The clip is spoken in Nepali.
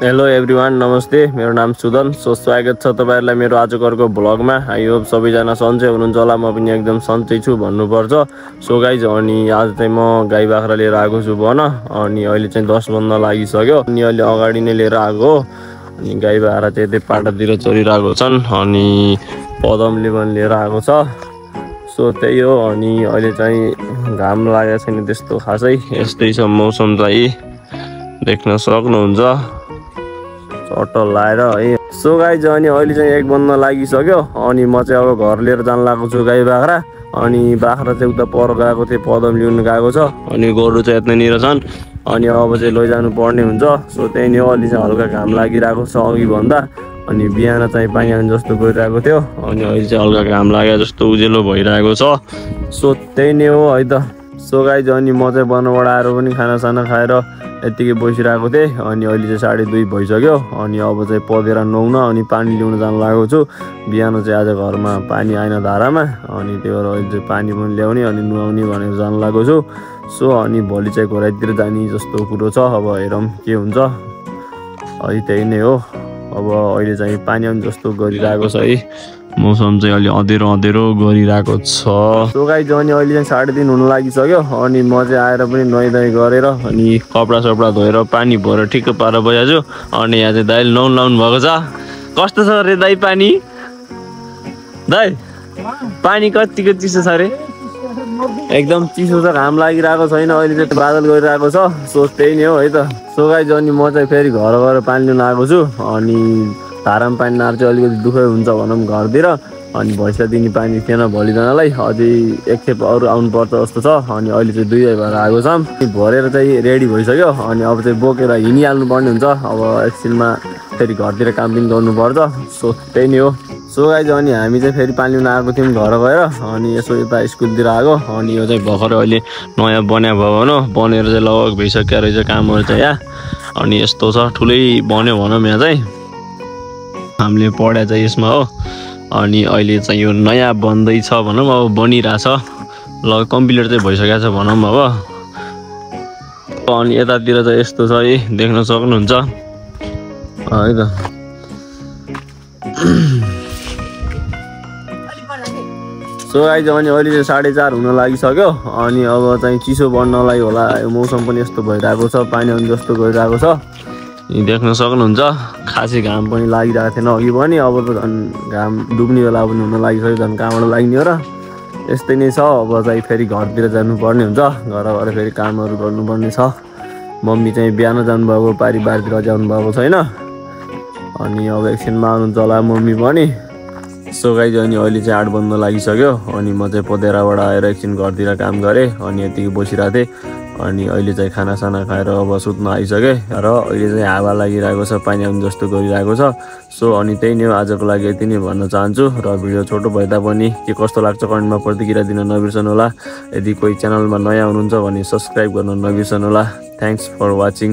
हेलो एभ्रिवान, नमस्ते। मेरो नाम सुदन। स्वागत छ तपाईहरुलाई मेरो आजको अर्को भ्लगमा। आई होप सबैजना सन्चै हुनुहुन्छ होला। म पनि एकदम सन्चै छु भन्नुपर्छ। सो गाइज, अनि आज चाहिँ म गाई बाख्रा लिएर आएको छु भन। अनि अहिले चाहिँ 10 बज्न लागिसक्यो। अनि अहिले अगाडि नै लिएर आएको हो। अनि गाई बाख्रा चाहिँ यतै पाटातिर चरिरहेको छन्। अनि पदमले पनि लिएर आएको छ। सो त्यही हो। अनि अहिले चाहिँ घाम लागेको छैन त्यस्तो खासै। यस्तै छ मौसम चाहिँ, देख्न सक्नुहुन्छ। चट्टल लाएर है। सो गाइज, अनि अहिले चाहिँ 1 बज्न लागिसक्यो। अनि म चाहिँ अब घर लिएर जान लागेको छु गाई बाख्रा। अनि बाख्रा चाहिँ उता पर गएको थिएँ, पदम ल्याउनु गएको छ। अनि गोरु चाहिँ यतानिर छन्। अनि अब चाहिँ लैजानु पर्ने हुन्छ। सो त्यही नै हो। अलि चाहिँ हल्का घाम लागिरहेको छ अघि भन्दा। अनि बिहान चाहिँ पानी आउने जस्तो गइरहेको थियो। अनि अहिले चाहिँ हल्का घाम लागे जस्तो उजेलो भइरहेको छ। सो त्यही नै हो है त। सो गाइज, अनि म चाहिँ बनबाट आएर पनि खानासाना खाएर यतिकै बसिरहेको थिएँ। अनि अहिले चाहिँ 2:30 भइसक्यो। अनि अब चाहिँ पदेर नुहाउन अनि पानी ल्याउन जान लागेको छु। बिहान चाहिँ आज घरमा पानी आएन धारामा। अनि त्यही भएर अहिले चाहिँ पानी पनि ल्याउने अनि नुहाउने भनेर जान लागेको छु। सो अनि भोलि चाहिँ घोराइतिर जाने जस्तो कुरो छ। अब हेरौँ के हुन्छ है। त्यही नै हो। अब अहिले चाहिँ पानी आउने जस्तो गरिरहेको छ है। मौसम चाहिँ अलि अँधेरो गरिरहेको छ। सो गाइज, अनि अहिले चाहिँ 3:30 हुन लागिसक्यो। अनि म चाहिँ आएर पनि नुहाइधुवाइ गरेर अनि कपडा सपडा धोएर पानी भरेर ठिक्क पारेर बजाछु। अनि यहाँ चाहिँ दाइले नुहाउनु लाउनु भएको छ। कस्तो छ रे दाइ पानी? दाइ पानी कतिको चिसो छ रे? एकदम चिसो छ, घाम लागिरहेको छैन। अहिले चाहिँ बादल गइरहेको छ। सो त्यही नै हो है त। सो गाइज, अनि म चाहिँ फेरि घर गएर पानी ल्याउन आएको छु। अनि धारामा पानी नआएर चाहिँ अलिकति दुःखै हुन्छ भनौँ घरतिर। अनि भैँसा दिने पानी थिएन भोलिजनालाई। अझै एकखेप अरू आउनुपर्छ जस्तो छ। अनि अहिले चाहिँ 2 भएर आएको छौँ। भरेर चाहिँ रेडी भइसक्यो। अनि अब चाहिँ बोकेर हिँडिहाल्नु पर्ने हुन्छ। अब एकछिनमा फेरि घरतिर काम पनि गर्नुपर्छ। सो त्यही नै हो। सो गाइज, अनि हामी चाहिँ फेरि पानी ल्याउन आएको थियौँ घर गएर। अनि यसो यता स्कुलतिर आएको। अनि यो चाहिँ भर्खरै अहिले नयाँ बन्या भयो भनौँ। बनेर चाहिँ लगभग भइसक्यो रहेछ कामहरू चाहिँ यहाँ। अनि यस्तो छ, ठुलै बन्यो भनौँ यहाँ चाहिँ। हामीले पढाइ चाहिँ यसमा हो। अनि अहिले चाहिँ यो नयाँ बन्दैछ भनौँ। अब बनिरहेछ, लगभग कम्प्लिट चाहिँ भइसकेको छ भनौँ अब। अनि यतातिर चाहिँ यस्तो छ है, देख्न सक्नुहुन्छ है त। सो गाइज, अनि अहिले चाहिँ 4:30 हुन लागिसक्यो। अनि अब चाहिँ चिसो बढ्नलाई होला, यो मौसम पनि यस्तो भइरहेको छ, पानी आउने जस्तो गइरहेको छ। देख्न सक्नुहुन्छ। खासै घाम पनि लागिरहेको थिएन अघि पनि। अब त झन् घाम डुब्ने बेला पनि हुन लागिसक्यो। झन् कहाँबाट लाग्ने हो र। यस्तै नै छ। अब चाहिँ फेरि घरतिर जानुपर्ने हुन्छ। घर गएर फेरि कामहरू गर्नुपर्ने छ। मम्मी चाहिँ बिहान जानुभएको, बारीतिर जानु भएको छैन। अनि अब एकछिनमा आउनुहुन्छ होला मम्मी पनि। सो गाइज, अनि अहिले चाहिँ 8 बज्न लागिसक्यो। अनि म चाहिँ पदेराबाट आएर एकछिन घरतिर काम गरेँ। अनि यतिकै बसिरहेको थिएँ। अनि अहिले चाहिँ खानासाना खाएर अब सुत्न आइसकेँ। र अहिले चाहिँ हावा लागिरहेको छ, पानी आउने जस्तो गरिरहेको छ। सो अनि त्यही नै हो। आजको लागि यति नै भन्न चाहन्छु। र भिडियो छोटो भए तापनि के कस्तो लाग्छ कमेन्टमा प्रतिक्रिया दिन नबिर्सनु होला। यदि कोही च्यानलमा नयाँ हुनुहुन्छ भने सब्सक्राइब गर्न नबिर्सनु होला। Thanks for watching.